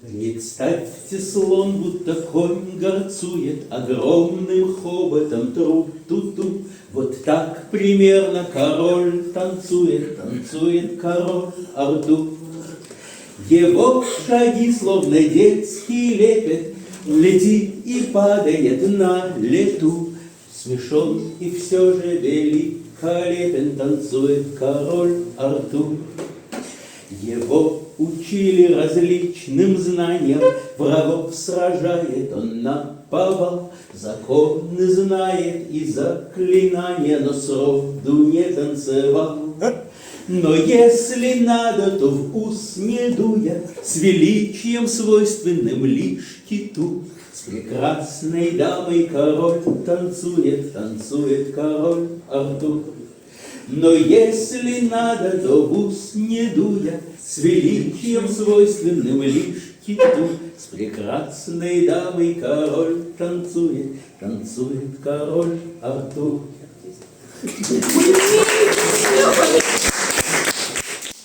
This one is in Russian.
Представьте, слон, будто конь горцует, огромным хоботом труп-ту-ту. Вот так примерно король танцует, танцует король Артур. Его шаги, словно детский лепет, летит и падает на лету. Смешон и все же великолепен танцует король Артур. Его учили различным знаниям, врагов сражает он наповал, законы знает и заклинания, но сроду не танцевал. Но если надо, то в ус не дуя, с величием свойственным лишь киту, с прекрасной дамой король танцует, танцует король Артур. Но если надо, то в ус не дуя, с величием свойственным лишь киту, с прекрасной дамой король танцует, танцует король Артур.